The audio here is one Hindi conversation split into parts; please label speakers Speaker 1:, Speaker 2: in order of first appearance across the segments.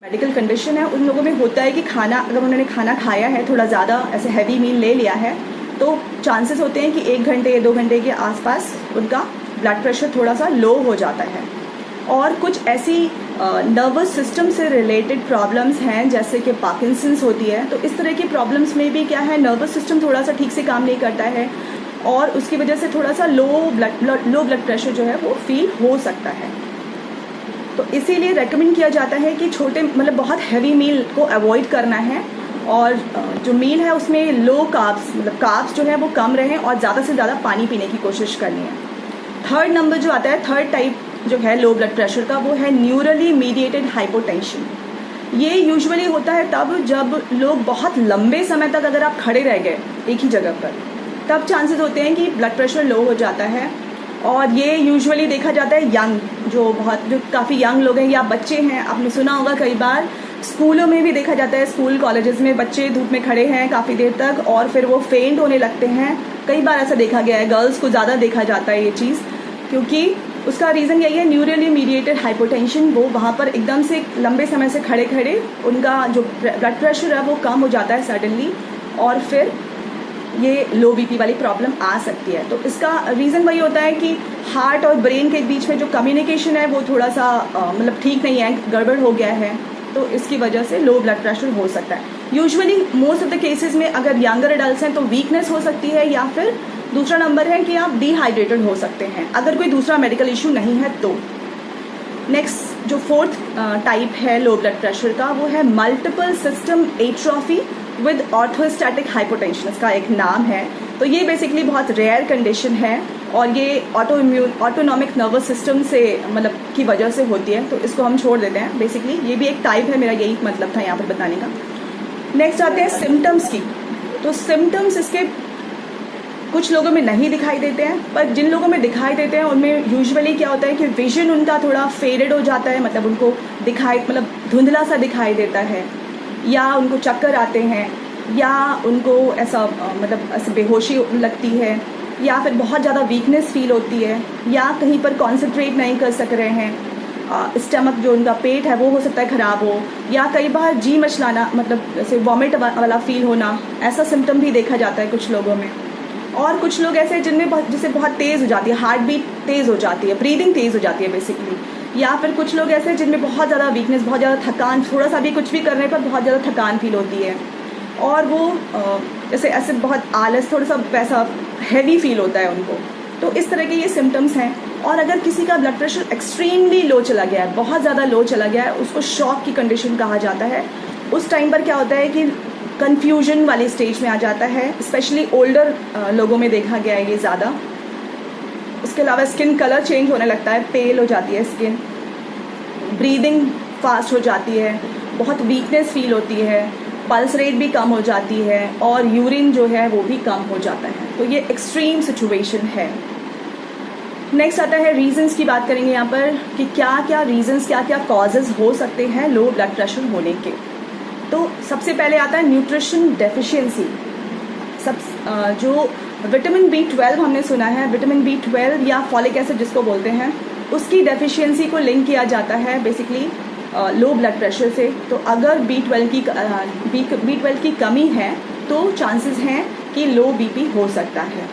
Speaker 1: मेडिकल कंडीशन है उन लोगों में होता है कि खाना अगर उन्होंने खाना खाया है, थोड़ा ज़्यादा ऐसे हैवी मील ले लिया है, तो चांसेस होते हैं कि 1 घंटे या 2 घंटे के आसपास उनका ब्लड प्रेशर थोड़ा सा लो हो जाता है। और कुछ ऐसी नर्वस सिस्टम से रिलेटेड प्रॉब्लम्स हैं जैसे कि पार्किंसंस होती है, तो इस तरह की प्रॉब्लम्स में भी क्या है, नर्वस सिस्टम थोड़ा सा ठीक से काम नहीं करता है और उसकी वजह से थोड़ा सा लो ब्लड प्रेशर जो है वो फील हो सकता है। तो इसीलिए रेकमेंड किया जाता है कि छोटे मतलब बहुत हैवी मील को अवॉइड करना है और जो मील है उसमें लो कार्ब्स मतलब कार्ब्स जो है वो कम रहें और ज़्यादा से ज़्यादा पानी पीने की कोशिश करनी है। थर्ड नंबर जो आता है, थर्ड टाइप जो है लो ब्लड प्रेशर का, वो है न्यूरली मीडिएटेड हाइपोटेंशन। ये यूजुअली होता है तब जब लोग बहुत लंबे समय तक अगर आप खड़े रह गए एक ही जगह पर, तब चांसेस होते हैं कि ब्लड प्रेशर लो हो जाता है। और ये यूजुअली देखा जाता है जो काफ़ी यंग लोग हैं या बच्चे हैं। आपने सुना होगा कई बार स्कूलों में भी देखा जाता है, स्कूल कॉलेजेस में बच्चे धूप में खड़े हैं काफ़ी देर तक और फिर वो फेंट होने लगते हैं। कई बार ऐसा देखा गया है, गर्ल्स को ज़्यादा देखा जाता है ये चीज़, क्योंकि उसका रीज़न यही है, न्यूरली मीडिएटेड हाइपोटेंशन। वो वहाँ पर एकदम से लंबे समय से खड़े खड़े उनका जो ब्लड प्रेशर है वो कम हो जाता है सडनली और फिर ये लो बीपी वाली प्रॉब्लम आ सकती है। तो इसका रीज़न वही होता है कि हार्ट और ब्रेन के बीच में जो कम्युनिकेशन है वो थोड़ा सा मतलब ठीक नहीं है, गड़बड़ हो गया है, तो इसकी वजह से लो ब्लड प्रेशर हो सकता है। Usually most of the cases में अगर यंगर एडल्ट हैं तो वीकनेस हो सकती है या फिर दूसरा नंबर है कि आप डिहाइड्रेटेड हो सकते हैं अगर कोई दूसरा मेडिकल इशू नहीं है तो। नेक्स्ट जो फोर्थ टाइप है लो ब्लड प्रेशर का, वो है multiple system atrophy with orthostatic hypotension, इसका एक नाम है। तो ये बेसिकली बहुत रेयर कंडीशन है और ये ऑटोनॉमिक नर्वस सिस्टम से मतलब की वजह से होती है, तो इसको हम छोड़ देते हैं। बेसिकली ये भी एक टाइप है, मेरा यही मतलब था यहाँ पर बताने का। नेक्स्ट आते हैं सिम्टम्स की। तो सिम्टम्स इसके कुछ लोगों में नहीं दिखाई देते हैं, पर जिन लोगों में दिखाई देते हैं उनमें यूजुअली क्या होता है कि विजन उनका थोड़ा फेडेड हो जाता है, मतलब उनको मतलब धुंधला सा दिखाई देता है, या उनको चक्कर आते हैं, या उनको ऐसा मतलब ऐसे बेहोशी लगती है, या फिर बहुत ज़्यादा वीकनेस फील होती है, या कहीं पर कॉन्सेंट्रेट नहीं कर सक रहे हैं। स्टमक जो उनका पेट है वो हो सकता है ख़राब हो, या कई बार जी मचलाना मतलब जैसे वॉमिट वाला फील होना, ऐसा सिम्टम भी देखा जाता है कुछ लोगों में। और कुछ लोग ऐसे जिनमें जैसे बहुत तेज़ हो जाती है, हार्ट बीट तेज़ हो जाती है, ब्रीदिंग तेज़ हो जाती है बेसिकली। या फिर कुछ लोग ऐसे जिनमें बहुत ज़्यादा वीकनेस, बहुत ज़्यादा थकान, थोड़ा सा भी कुछ भी करने पर बहुत ज़्यादा थकान फील होती है और वो जैसे ऐसे बहुत आलस, थोड़ा सा वैसा हैवी फील होता है उनको। तो इस तरह के ये सिम्टम्स हैं। और अगर किसी का ब्लड प्रेशर एक्सट्रीमली लो चला गया है, बहुत ज़्यादा लो चला गया है, उसको शॉक की कंडीशन कहा जाता है। उस टाइम पर क्या होता है कि कन्फ्यूजन वाली स्टेज में आ जाता है, स्पेशली ओल्डर लोगों में देखा गया है ये ज़्यादा। उसके अलावा स्किन कलर चेंज होने लगता है, पेल हो जाती है स्किन, ब्रीदिंग फास्ट हो जाती है, बहुत वीकनेस फील होती है, पल्स रेट भी कम हो जाती है और यूरिन जो है वो भी कम हो जाता है। तो ये एक्सट्रीम सिचुएशन है। नेक्स्ट आता है रीजंस की बात करेंगे यहाँ पर कि क्या क्या रीजंस, क्या क्या कॉजेज़ हो सकते हैं लो ब्लड प्रेशर होने के। तो सबसे पहले आता है न्यूट्रिशन डेफिशिएंसी। जो विटामिन B12 हमने सुना है, विटामिन B12 या फॉलिक एसिड जिसको बोलते हैं, उसकी डेफिशिएंसी को लिंक किया जाता है बेसिकली लो ब्लड प्रेशर से। तो अगर B12 की कमी है तो चांसेस हैं कि लो बीपी हो सकता है।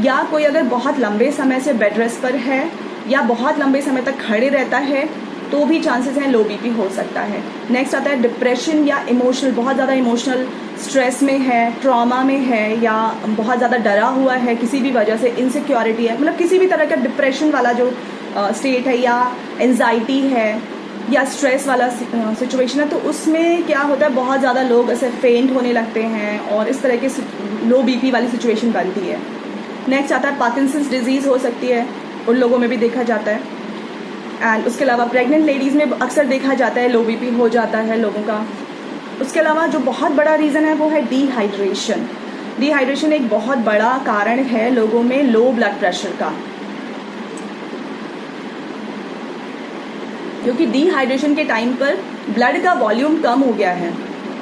Speaker 1: या कोई अगर बहुत लंबे समय से बेड रेस्ट पर है या बहुत लंबे समय तक खड़े रहता है तो भी चांसेस हैं लो बीपी हो सकता है। नेक्स्ट आता है डिप्रेशन या इमोशनल, बहुत ज़्यादा इमोशनल स्ट्रेस में है, ट्रॉमा में है, या बहुत ज़्यादा डरा हुआ है किसी भी वजह से, इनसिक्योरिटी है, मतलब किसी भी तरह का डिप्रेशन वाला जो स्टेट है, या एंजाइटी है, या स्ट्रेस वाला सिचुएशन है, तो उसमें क्या होता है बहुत ज़्यादा लोग ऐसे फेंट होने लगते हैं और इस तरह के लो बीपी वाली सिचुएशन बनती है। नेक्स्ट आता है पार्किंसंस डिजीज़ हो सकती है, उन लोगों में भी देखा जाता है। एंड उसके अलावा प्रेग्नेंट लेडीज़ में अक्सर देखा जाता है लो बीपी हो जाता है लोगों का। उसके अलावा जो बहुत बड़ा रीज़न है वो है डिहाइड्रेशन। डिहाइड्रेशन एक बहुत बड़ा कारण है लोगों में लो ब्लड प्रेशर का, क्योंकि डिहाइड्रेशन के टाइम पर ब्लड का वॉल्यूम कम हो गया है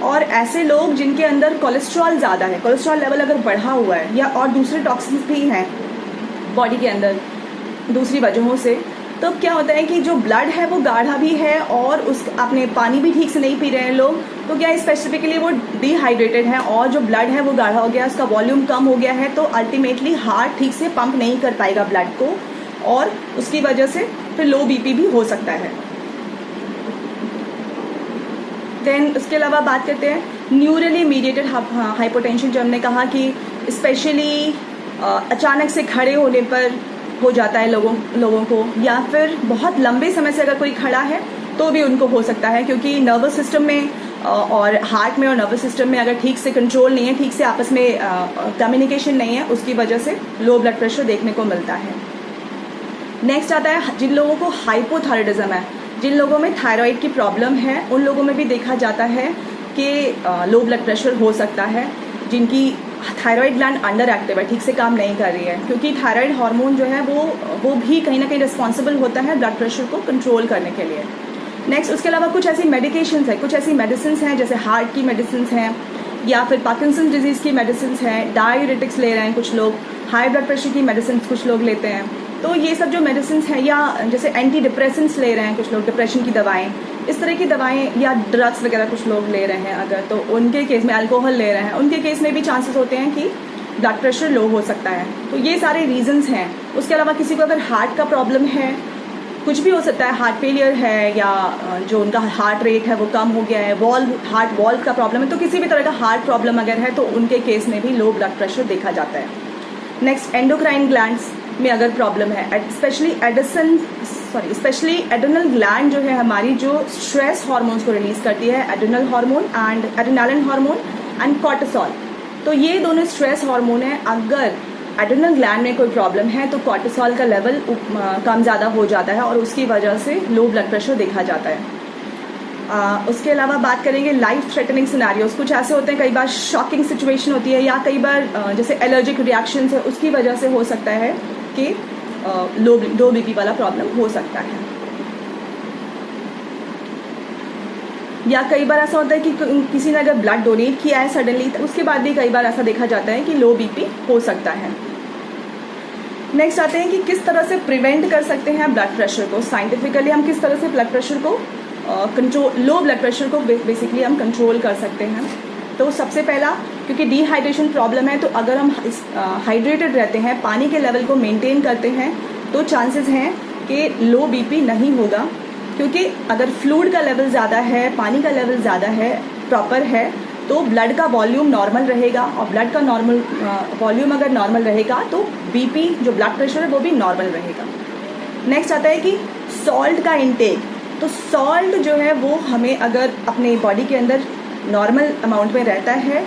Speaker 1: और ऐसे लोग जिनके अंदर कोलेस्ट्रॉल ज़्यादा है, कोलेस्ट्रॉल लेवल अगर बढ़ा हुआ है, या और दूसरे टॉक्सिन्स भी हैं बॉडी के अंदर दूसरी वजहों से, तो क्या होता है कि जो ब्लड है वो गाढ़ा भी है और उस अपने पानी भी ठीक से नहीं पी रहे हैं लोग, तो क्या स्पेसिफिकली वो डिहाइड्रेटेड है और जो ब्लड है वो गाढ़ा हो गया, उसका वॉल्यूम कम हो गया है, तो अल्टीमेटली हार्ट ठीक से पंप नहीं कर पाएगा ब्लड को और उसकी वजह से फिर लो बीपी भी हो सकता है। देन उसके अलावा बात करते हैं न्यूरली मीडिएटेड हाइपोटेंशन, जो हमने कहा कि स्पेशली अचानक से खड़े होने पर हो जाता है लोगों को, या फिर बहुत लंबे समय से अगर कोई खड़ा है तो भी उनको हो सकता है, क्योंकि नर्वस सिस्टम में और हार्ट में और नर्वस सिस्टम में अगर ठीक से कंट्रोल नहीं है, ठीक से आपस में कम्युनिकेशन नहीं है, उसकी वजह से लो ब्लड प्रेशर देखने को मिलता है। नेक्स्ट आता है जिन लोगों को हाइपोथायराइडिज्म है, जिन लोगों में थायराइड की प्रॉब्लम है, उन लोगों में भी देखा जाता है कि लो ब्लड प्रेशर हो सकता है, जिनकी थायराइड ग्लैंड अंडर एक्टिव है, ठीक से काम नहीं कर रही है, क्योंकि थायराइड हार्मोन जो है वो भी कहीं ना कहीं रिस्पॉन्सिबल होता है ब्लड प्रेशर को कंट्रोल करने के लिए। नेक्स्ट उसके अलावा कुछ ऐसी मेडिकेशंस है, कुछ ऐसी मेडिसिन हैं जैसे हार्ट की मेडिसिन हैं या फिर पार्किंसन डिजीज़ की मेडिसिन हैं, डाययूरेटिक्स ले रहे हैं कुछ लोग, हाई ब्लड प्रेशर की मेडिसिन कुछ लोग लेते हैं, तो ये सब जो मेडिसिन हैं, या जैसे एंटी डिप्रेसेंट्स ले रहे हैं कुछ लोग, डिप्रेशन की दवाएं, इस तरह की दवाएं, या ड्रग्स वगैरह कुछ लोग ले रहे हैं अगर, तो उनके केस में अल्कोहल ले रहे हैं, उनके केस में भी चांसेस होते हैं कि ब्लड प्रेशर लो हो सकता है। तो ये सारे रीजंस हैं। उसके अलावा किसी को अगर हार्ट का प्रॉब्लम है, कुछ भी हो सकता है, हार्ट फेलियर है या जो उनका हार्ट रेट है वो कम हो गया है, हार्ट वॉल्व का प्रॉब्लम है, तो किसी भी तरह का हार्ट प्रॉब्लम अगर है तो उनके केस में भी लो ब्लड प्रेशर देखा जाता है। नेक्स्ट एंडोक्राइन ग्लैंड्स में अगर प्रॉब्लम है, स्पेशली एड्रेनल ग्लैंड जो है हमारी, जो स्ट्रेस हार्मोन्स को रिलीज करती है, adrenal hormone and adrenaline hormone and cortisol, तो ये दोनों स्ट्रेस हार्मोन है। अगर एड्रेनल ग्लैंड में कोई प्रॉब्लम है तो कॉर्टिसोल का लेवल कम ज़्यादा हो जाता है और उसकी वजह से लो ब्लड प्रेशर देखा जाता है। उसके अलावा बात करेंगे लाइफ थ्रेटनिंग सिनेरियोज, कुछ ऐसे होते हैं, कई बार शॉकिंग सिचुएशन होती है या कई बार जैसे एलर्जिक रिएक्शंस है, उसकी वजह से हो सकता है कि लो बीपी वाला प्रॉब्लम हो सकता है। या कई बार ऐसा होता है कि किसी ने अगर ब्लड डोनेट किया है सडनली, तो उसके बाद भी कई बार ऐसा देखा जाता है कि लो बीपी हो सकता है। नेक्स्ट आते हैं कि किस तरह से प्रिवेंट कर सकते हैं ब्लड प्रेशर को। साइंटिफिकली हम किस तरह से ब्लड प्रेशर को लो ब्लड प्रेशर को बेसिकली हम कंट्रोल कर सकते हैं। तो सबसे पहला, क्योंकि डिहाइड्रेशन प्रॉब्लम है, तो अगर हम हाइड्रेटेड रहते हैं, पानी के लेवल को मेंटेन करते हैं, तो चांसेस हैं कि लो बीपी नहीं होगा, क्योंकि अगर फ्लूइड का लेवल ज़्यादा है, पानी का लेवल ज़्यादा है, प्रॉपर है, तो ब्लड का वॉल्यूम नॉर्मल रहेगा, और ब्लड का नॉर्मल वॉल्यूम अगर नॉर्मल रहेगा तो बीपी जो ब्लड प्रेशर है वो भी नॉर्मल रहेगा। नेक्स्ट आता है कि सॉल्ट का इंटेक। तो सॉल्ट जो है वो हमें अगर अपने बॉडी के अंदर नॉर्मल अमाउंट में रहता है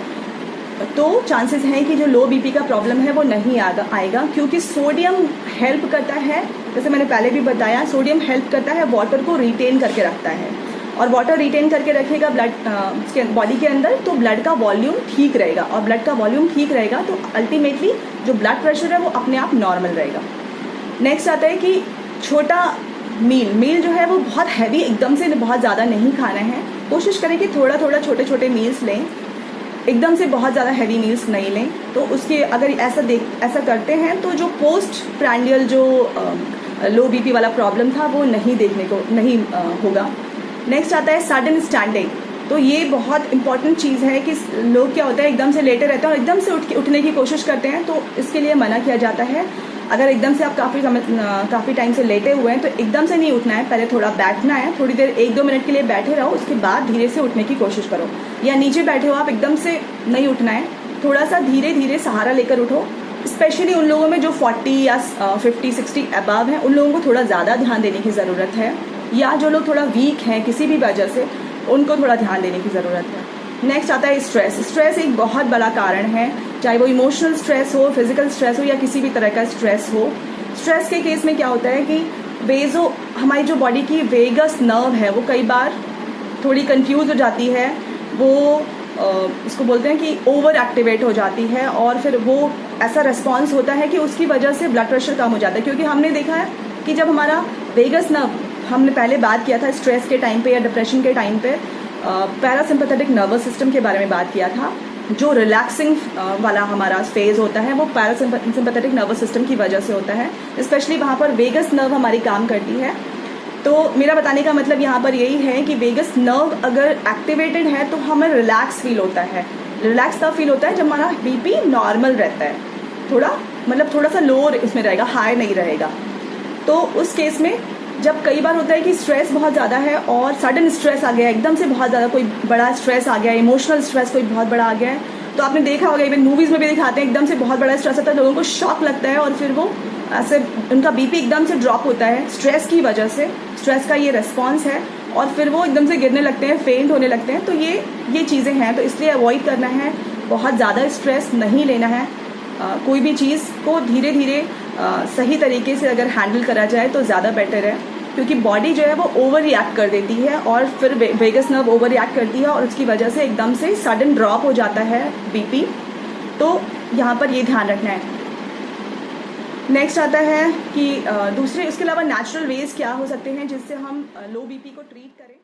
Speaker 1: तो चांसेस हैं कि जो लो बीपी का प्रॉब्लम है वो नहीं आएगा, क्योंकि सोडियम हेल्प करता है, जैसे मैंने पहले भी बताया, सोडियम हेल्प करता है, वाटर को रिटेन करके रखता है, और वाटर रिटेन करके रखेगा ब्लड बॉडी के अंदर, तो ब्लड का वॉल्यूम ठीक रहेगा, और ब्लड का वॉल्यूम ठीक रहेगा तो अल्टीमेटली जो ब्लड प्रेशर है वो अपने आप नॉर्मल रहेगा। नेक्स्ट आता है कि छोटा मील जो है वो बहुत हैवी एकदम से बहुत ज़्यादा नहीं खाना है, कोशिश करें कि थोड़ा थोड़ा छोटे छोटे मील्स लें, एकदम से बहुत ज़्यादा हैवी मील्स नहीं लें। तो उसके अगर ऐसा करते हैं तो जो पोस्ट प्रैंडियल जो लो बीपी वाला प्रॉब्लम था वो नहीं होगा। नेक्स्ट आता है सडन स्टैंडिंग। तो ये बहुत इंपॉर्टेंट चीज़ है कि लोग क्या होता है एकदम से लेटे रहते हैं और एकदम से उठने की कोशिश करते हैं, तो इसके लिए मना किया जाता है। अगर एकदम से आप काफ़ी टाइम से लेटे हुए हैं तो एकदम से नहीं उठना है, पहले थोड़ा बैठना है, थोड़ी देर 1-2 मिनट के लिए बैठे रहो, उसके बाद धीरे से उठने की कोशिश करो। या नीचे बैठे हो आप, एकदम से नहीं उठना है, थोड़ा सा धीरे धीरे सहारा लेकर उठो। स्पेशली उन लोगों में जो 40 या 50-60 अबव हैं, उन लोगों को थोड़ा ज़्यादा ध्यान देने की ज़रूरत है, या जो लोग थोड़ा वीक हैं किसी भी वजह से, उनको थोड़ा ध्यान देने की ज़रूरत है। नेक्स्ट आता है स्ट्रेस एक बहुत बड़ा कारण है, चाहे वो इमोशनल स्ट्रेस हो, फिजिकल स्ट्रेस हो, या किसी भी तरह का स्ट्रेस हो। स्ट्रेस के केस में क्या होता है कि हमारी जो बॉडी की वेगस नर्व है वो कई बार थोड़ी कंफ्यूज हो जाती है, वो उसको बोलते हैं कि ओवर एक्टिवेट हो जाती है, और फिर वो ऐसा रिस्पॉन्स होता है कि उसकी वजह से ब्लड प्रेशर कम हो जाता है। क्योंकि हमने देखा है कि जब हमारा वेगस नर्व, हमने पहले बात किया था स्ट्रेस के टाइम पे या डिप्रेशन के टाइम पे पैरासिम्पैथेटिक नर्वस सिस्टम के बारे में बात किया था, जो रिलैक्सिंग वाला हमारा फेज़ होता है वो पैरासिम्पैथेटिक नर्वस सिस्टम की वजह से होता है, स्पेशली वहाँ पर वेगस नर्व हमारी काम करती है। तो मेरा बताने का मतलब यहाँ पर यही है कि वेगस नर्व अगर एक्टिवेटेड है तो हमें रिलैक्स फील होता है। रिलैक्स तब फील होता है जब हमारा बीपी नॉर्मल रहता है, थोड़ा सा लो इसमें रहेगा, हाई नहीं रहेगा। तो उस केस में जब कई बार होता है कि स्ट्रेस बहुत ज़्यादा है और सडन स्ट्रेस आ गया, एकदम से बहुत ज़्यादा कोई बड़ा स्ट्रेस आ गया, इमोशनल स्ट्रेस कोई बहुत बड़ा आ गया है, तो आपने देखा होगा, इवन मूवीज़ में भी दिखाते हैं, एकदम से बहुत बड़ा स्ट्रेस आता है, लोगों को शॉक लगता है और फिर वो ऐसे उनका बीपी एकदम से ड्रॉप होता है स्ट्रेस की वजह से। स्ट्रेस का ये रिस्पॉन्स है और फिर वो एकदम से गिरने लगते हैं, फेंट होने लगते हैं। तो ये चीज़ें हैं, तो इसलिए अवॉइड करना है, बहुत ज़्यादा स्ट्रेस नहीं लेना है। कोई भी चीज़ को धीरे धीरे सही तरीके से अगर हैंडल करा जाए तो ज़्यादा बेटर है, क्योंकि बॉडी जो है वो ओवर रिएक्ट कर देती है और फिर वेगस नर्व ओवर रिएक्ट करती है और उसकी वजह से एकदम से सडन ड्रॉप हो जाता है बीपी। तो यहाँ पर ये ध्यान रखना है। नेक्स्ट आता है कि दूसरे उसके अलावा नेचुरल वेज क्या हो सकते हैं जिससे हम लो बीपी को ट्रीट करें।